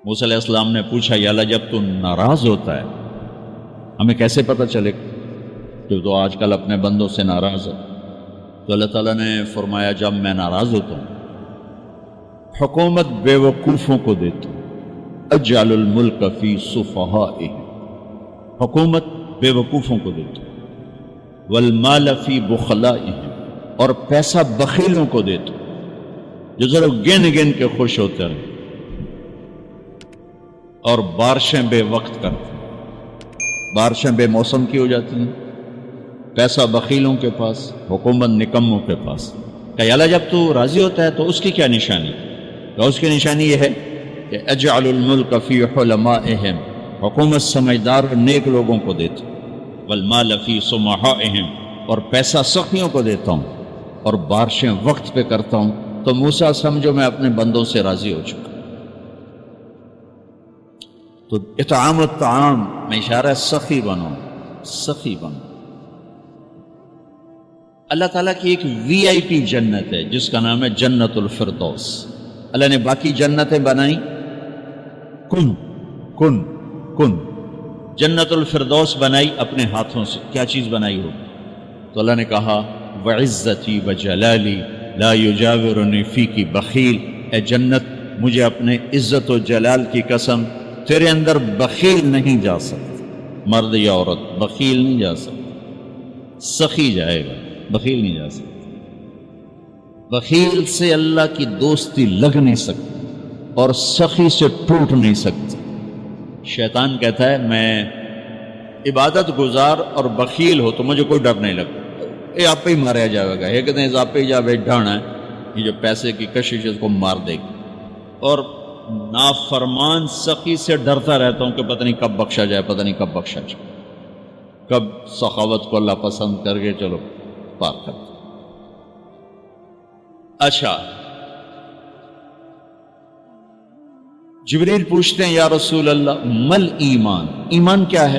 موسیٰ علیہ السلام نے پوچھا یا اللہ جب تو ناراض ہوتا ہے ہمیں کیسے پتہ چلے کہ تو آج کل اپنے بندوں سے ناراض ہے؟ تو اللہ تعالیٰ نے فرمایا جب میں ناراض ہوتا ہوں حکومت بے وقوفوں کو دیتا ہوں، اجعل الملک فی صفہائہم، حکومت بے وقوفوں کو دیتا ہوں، والمال فی بخلائہم، اور پیسہ بخیلوں کو دیتا ہوں جو ذرا گن گن کے خوش ہوتے رہے، اور بارشیں بے وقت کرتے ہیں، بارشیں بے موسم کی ہو جاتی ہیں، پیسہ بخیلوں کے پاس، حکومت نکموں کے پاس۔ کہ اللہ جب تو راضی ہوتا ہے تو اس کی کیا نشانی؟ تو اس کی نشانی یہ ہے کہ اجعل الملک فی حلمائہم، حکومت سمجھدار اور نیک لوگوں کو دیتا ہوں، والمال فی سمحائہم، اور پیسہ سخیوں کو دیتا ہوں، اور بارشیں وقت پہ کرتا ہوں۔ تو موسیٰ سمجھو میں اپنے بندوں سے راضی ہو چکا۔ تو اطعام الطعام میں اشارہ ہے سخی بنو، سخی بنو۔ اللہ تعالیٰ کی ایک وی آئی پی جنت ہے جس کا نام ہے جنت الفردوس۔ اللہ نے باقی جنتیں بنائیں کن کن کن، جنت الفردوس بنائی اپنے ہاتھوں سے۔ کیا چیز بنائی ہو؟ تو اللہ نے کہا وعزتی وجلالی لا یجاورنی فیکی بخیل، اے جنت مجھے اپنے عزت و جلال کی قسم تیرے اندر بخیل نہیں جا سکتا، مرد یا عورت بخیل نہیں جا سکتا، سخی جائے گا، بخیل نہیں جا سکتا۔ بخیل سے اللہ کی دوستی لگ نہیں سکتی اور سخی سے ٹوٹ نہیں سکتی۔ شیطان کہتا ہے میں عبادت گزار اور بخیل ہو تو مجھے کوئی ڈر نہیں لگتا، یہ آپ پہ ہی ماریا جائے گا، یہ کہتے ہیں آپ پہ ہی جا ڈھانا ہے، یہ جو پیسے کی کشش اس کو مار دے گی۔ اور نافرمان سخی سے ڈرتا رہتا ہوں کہ پتہ نہیں کب بخشا جائے، پتہ نہیں کب بخشا جائے، کب سخاوت کو اللہ پسند کر کے چلو پار کر۔ اچھا، جبریل پوچھتے ہیں یا رسول اللہ مل ایمان، ایمان کیا ہے؟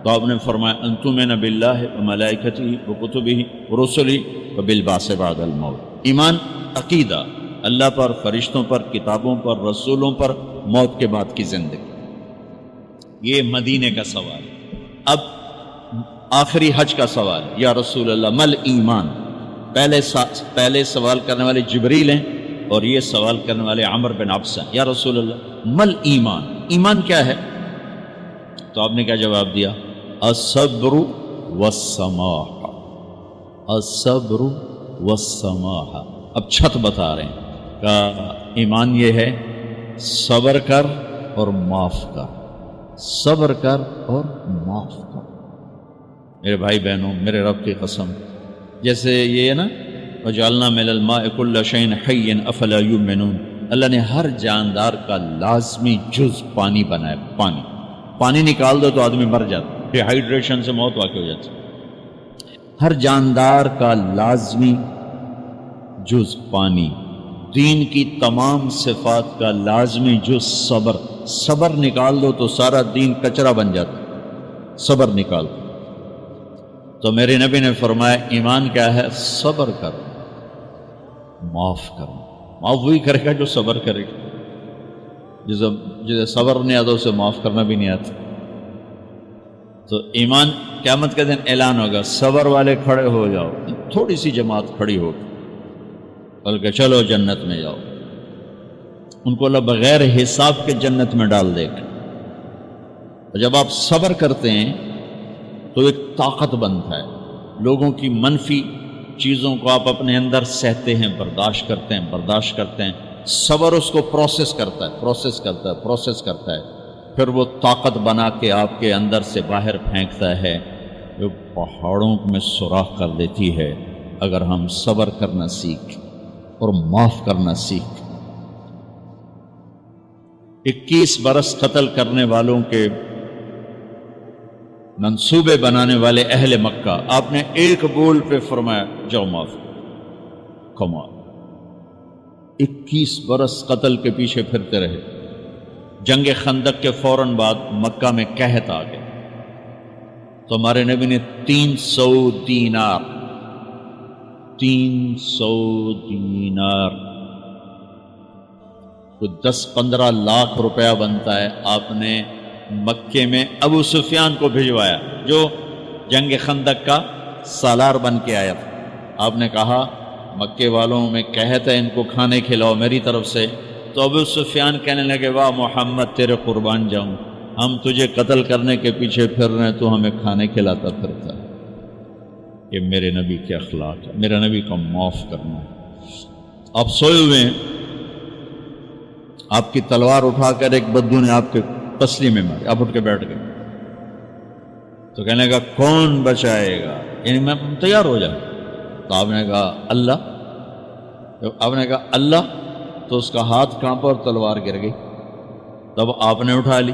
تو آپ نے فرمایا ان تؤمن باللہ وملائکتہ وکتبہ ورسلہ وبالبعث بعد الموت۔ ایمان عقیدہ، اللہ پر، فرشتوں پر، کتابوں پر، رسولوں پر، موت کے بعد کی زندگی۔ یہ مدینے کا سوال۔ اب آخری حج کا سوال، یا رسول اللہ مل ایمان۔ پہلے سوال کرنے والے جبریل ہیں اور یہ سوال کرنے والے عمر بن عبس ہیں۔ یا رسول اللہ مل ایمان، ایمان کیا ہے؟ تو آپ نے کیا جواب دیا؟ الصبر والسماح، الصبر والسماح۔ اب چھت بتا رہے ہیں کہ ایمان یہ ہے صبر کر اور معاف کر، صبر کر اور معاف کر۔ میرے بھائی بہنوں، میرے رب کی قسم، جیسے یہ ہے نا وَجَعَلْنَا مِنَ الْمَاءِ كُلَّ شَيْءٍ حَيٍّ أَفَلَا يُؤْمِنُونَ، اللہ نے ہر جاندار کا لازمی جز پانی بنایا۔ پانی نکال دو تو آدمی مر جاتا، ڈی ہائیڈریشن سے موت واقع ہو جاتی۔ ہر جاندار کا لازمی جز پانی، دین کی تمام صفات کا لازمی جز صبر، صبر نکال دو تو سارا دین کچرا بن جاتا، صبر نکال دو۔ تو میرے نبی نے فرمایا ایمان کیا ہے؟ صبر کر، معاف کرو۔ معاف وہی کرے گا جو صبر کرے گا، جسے صبر نہیں آتا اسے معاف کرنا بھی نہیں آتا۔ تو ایمان قیامت کے دن اعلان ہوگا صبر والے کھڑے ہو جاؤ، تھوڑی سی جماعت کھڑی ہو بلکہ چلو جنت میں جاؤ۔ ان کو اللہ بغیر حساب کے جنت میں ڈال دے گا۔ اور جب آپ صبر کرتے ہیں تو ایک طاقت بنتا ہے، لوگوں کی منفی چیزوں کو آپ اپنے اندر سہتے ہیں، برداشت کرتے ہیں۔ صبر اس کو پروسیس کرتا ہے، پھر وہ طاقت بنا کے آپ کے اندر سے باہر پھینکتا ہے جو پہاڑوں میں سوراخ کر دیتی ہے اگر ہم صبر کرنا سیکھ اور معاف کرنا سیکھ۔ 21 برس قتل کرنے والوں کے منصوبے بنانے والے اہل مکہ، آپ نے ایک بول پہ فرمایا جاؤ معاف۔ کمال، 21 برس قتل کے پیچھے پھرتے رہے۔ جنگ خندق کے فوراً بعد مکہ میں قحط آ گئے تو ہمارے نبی نے 300 دینار تو 10-15 لاکھ روپیہ بنتا ہے. آپ نے مکے میں ابو سفیان کو بھجوایا جو جنگ خندق کا سالار بن کے آیا تھا. آپ نے کہا مکے والوں میں کہتے ہیں ان کو کھانے کھلاؤ میری طرف سے. تو ابو سفیان کہنے لگے واہ محمد تیرے قربان جاؤں، ہم تجھے قتل کرنے کے پیچھے پھر رہے ہیں تو ہمیں کھانے کھلاتا پھرتا. یہ میرے نبی کے اخلاق ہے، میرا نبی کو معاف کرنا ہے. آپ سوئے ہوئے ہیں، آپ کی تلوار اٹھا کر ایک بدو نے آپ کے پسلی میں ماری، آپ اٹھ کے بیٹھ گئے تو کہنے لگا کون بچائے گا، یعنی میں تیار ہو جاؤں. تو آپ نے کہا اللہ. آپ نے کہا اللہ تو اس کا ہاتھ کانپا اور تلوار گر گئی. تب آپ نے اٹھا لی،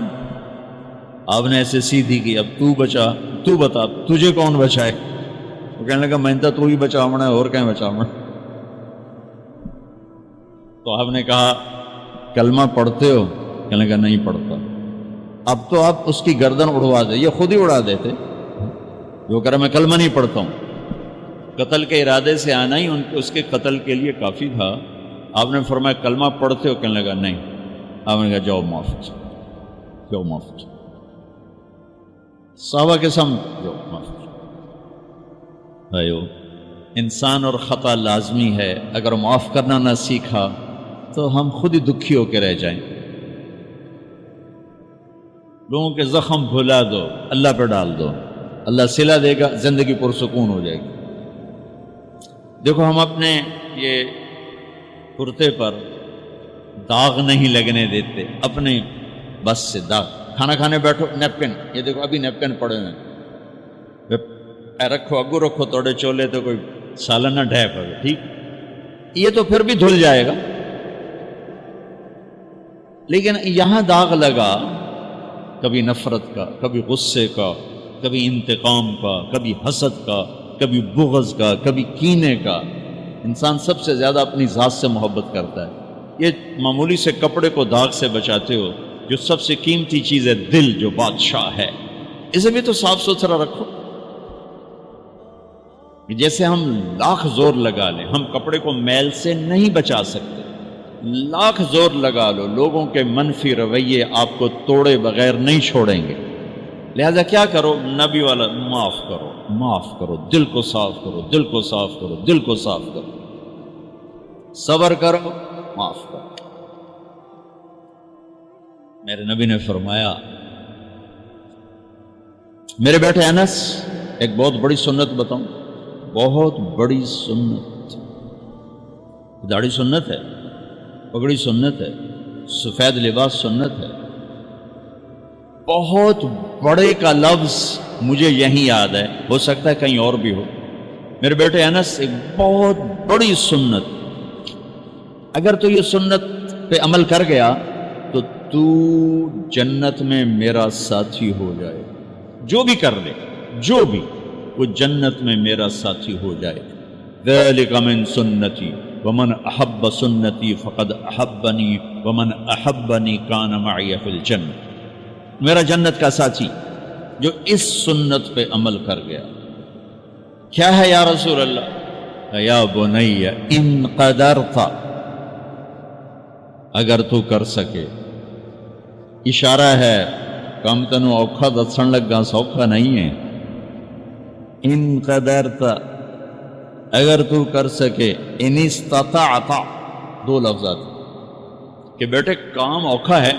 آپ نے ایسے سیدھی کی اب تو بچا، تو بتا تجھے کون بچائے. وہ کہنے لگا میں تو ہی بچاونا ہے اور کہیں بچاونا. تو آپ نے کہا کلمہ پڑھتے ہو؟ کہنے لگا نہیں پڑھتا. اب تو آپ اس کی گردن اڑوا دے، یہ خود ہی اڑا دیتے. جو کہہ رہا میں کلمہ نہیں پڑھتا ہوں. قتل کے ارادے سے آنا ہی اس کے قتل کے لیے کافی تھا. آپ نے فرمایا کلمہ پڑھتے ہو؟ کہنے لگا نہیں. آپ نے کہا جاؤ معاف جاؤ معاف. صحابہ کے سامنے جاؤ معاف. بھائیو انسان اور خطا لازمی ہے، اگر معاف کرنا نہ سیکھا تو ہم خود ہی دکھی ہو کے رہ جائیں. لوگوں کے زخم بھلا دو، اللہ پہ ڈال دو، اللہ صلہ دے گا، زندگی پرسکون ہو جائے گی. دیکھو ہم اپنے یہ کرتے پر داغ نہیں لگنے دیتے، اپنے بس سے داغ. کھانا کھانے بیٹھو نیپکن، یہ دیکھو ابھی نیپکن پڑے ہوئے رکھو، اگو رکھو توڑے چولے تو کوئی سالن نہ ڈھے پڑے. ٹھیک یہ تو پھر بھی دھل جائے گا، لیکن یہاں داغ لگا کبھی نفرت کا، کبھی غصے کا، کبھی انتقام کا، کبھی حسد کا، کبھی بغض کا، کبھی کینے کا. انسان سب سے زیادہ اپنی ذات سے محبت کرتا ہے. یہ معمولی سے کپڑے کو داغ سے بچاتے ہو، جو سب سے قیمتی چیز ہے دل جو بادشاہ ہے، اسے بھی تو صاف ستھرا رکھو. جیسے ہم لاکھ زور لگا لیں، ہم کپڑے کو میل سے نہیں بچا سکتے. لاکھ زور لگا لو، لوگوں کے منفی رویے آپ کو توڑے بغیر نہیں چھوڑیں گے. لہذا کیا کرو؟ نبی والا معاف کرو، معاف کرو، دل کو صاف کرو، دل کو صاف کرو، دل کو صاف کرو، صبر کرو، معاف کرو. میرے نبی نے فرمایا، میرے بیٹے انس ایک بہت بڑی سنت بتاؤں، بہت بڑی سنت. داڑھی سنت ہے، پگڑی سنت ہے، سفید لباس سنت ہے. بہت بڑے کا لفظ مجھے یہیں یاد ہے، ہو سکتا ہے کہیں اور بھی ہو. میرے بیٹے انس ایک بہت بڑی سنت، اگر تو یہ سنت پہ عمل کر گیا تو جنت میں میرا ساتھی ہو جائے. جو بھی کر لے، جو بھی، وہ جنت میں میرا ساتھی ہو جائے. ذالک من سنتی ومن احب سنتی فقد احبنی ومن احبنی کان معی فی الجنہ. میرا جنت کا ساتھی جو اس سنت پہ عمل کر گیا. کیا ہے یا رسول اللہ؟ یا بنی ان قدرت، اگر تو کر سکے. اشارہ ہے کم تنو اوکھا دسن لگا سوکھا نہیں ہے. ان قدرت، اگر تو کر سکے. ان استطاعت، دو لفظات کہ بیٹے کام اوکھا ہے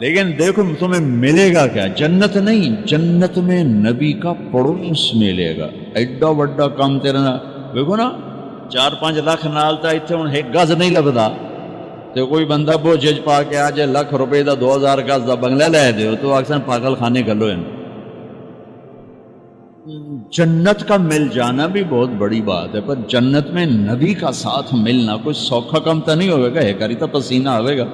لیکن دیکھو تمہیں ملے گا کیا؟ جنت نہیں، جنت میں نبی کا پڑوس ملے گا. ایڈا وڈا کام تیرا دیکھو نا، 4-5 لاکھ نالتا اتنے ہوں ایک گز نہیں لبدا. تو کوئی بندہ بوجھ پا کے آ جائے لاکھ روپے دا 2000 گز دا بنگلہ لے دے تو اکثر پاگل خانے گلو ہیں. جنت کا مل جانا بھی بہت بڑی بات ہے، پر جنت میں نبی کا ساتھ ملنا کوئی سوکھا کم تو نہیں ہوگا. ہے کری تو پسینہ آئے گا.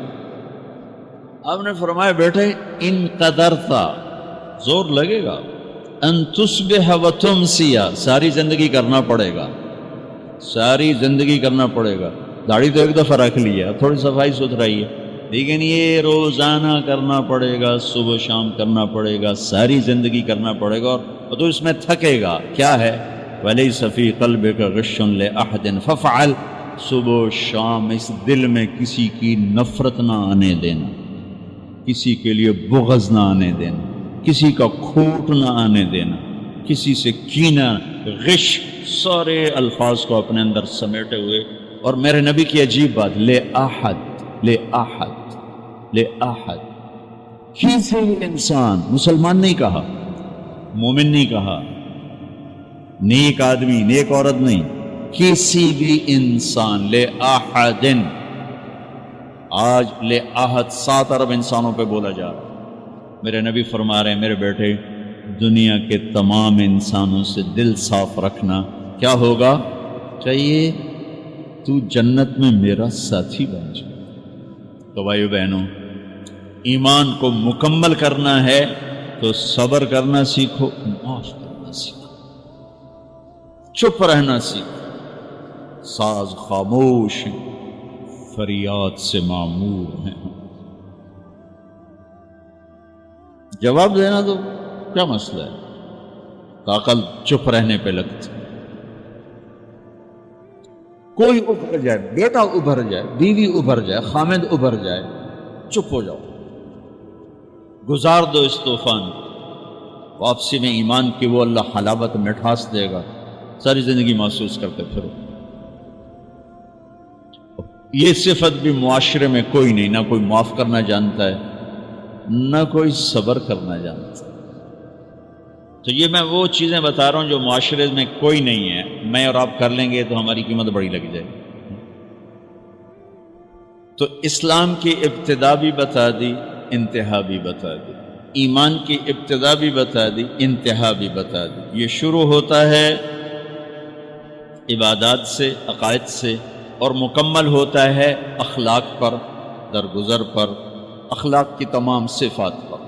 آپ نے فرمایا بیٹے ان قدرتا، زور لگے گا. ان تصبح و تمسی، ساری زندگی کرنا پڑے گا، ساری زندگی کرنا پڑے گا. داڑھی تو ایک دفعہ رکھ لی ہے، تھوڑی صفائی ستھرائی ہے، لیکن یہ روزانہ کرنا پڑے گا، صبح شام کرنا پڑے گا، ساری زندگی کرنا پڑے گا. اور تو اس میں تھکے گا. کیا ہے؟ وَلَيْسَ فِي قَلْبِكَ غِشٌّ لِأَحَدٍ فَافْعَلْ. صبح و شام اس دل میں کسی کی نفرت نہ آنے دینا، کسی کے لیے بغض نہ آنے دینا، کسی کا کھوٹ نہ آنے دینا، کسی سے کینہ، غش، سارے الفاظ کو اپنے اندر سمیٹے ہوئے۔ اور میرے نبی کی عجیب بات، لے احد، لے احد، لے احد، کسی بھی انسان، مسلمان نہیں کہا، مومن نہیں کہا، نیک آدمی، نیک عورت نہیں، کسی بھی انسان، لے احدن۔ آج لے احد 7 ارب انسانوں پہ بولا جا رہا ہے۔ میرے نبی فرما رہے ہیں، میرے بیٹے دنیا کے تمام انسانوں سے دل صاف رکھنا، کیا ہوگا؟ چاہیے تو جنت میں میرا ساتھی بن جائے۔ تو بھائیو بہنوں، ایمان کو مکمل کرنا ہے تو صبر کرنا سیکھو، معاف کرنا سیکھو، چپ رہنا سیکھو۔ ساز خاموش ہیں، فریاد سے معمور ہیں۔ جواب دینا تو کیا مسئلہ ہے، عقل چپ رہنے پہ لگتی۔ کوئی ابھر جائے، بیٹا ابھر جائے، بیوی ابھر جائے، خامد ابھر جائے، چپ ہو جاؤ، گزار دو اس طوفان کو۔ واپسی میں ایمان کی وہ اللہ حلاوت مٹھاس دے گا، ساری زندگی محسوس کرتے پھرو۔ یہ صفت بھی معاشرے میں کوئی نہیں، نہ کوئی معاف کرنا جانتا ہے، نہ کوئی صبر کرنا جانتا ہے۔ تو یہ میں وہ چیزیں بتا رہا ہوں جو معاشرے میں کوئی نہیں ہے، میں اور آپ کر لیں گے تو ہماری قیمت بڑی لگ جائے گی۔ تو اسلام کی ابتدا بھی بتا دی، انتہا بھی بتا دی، ایمان کی ابتدا بھی بتا دی، انتہا بھی بتا دی۔ یہ شروع ہوتا ہے عبادات سے، عقائد سے، اور مکمل ہوتا ہے اخلاق پر، درگزر پر، اخلاق کی تمام صفات پر۔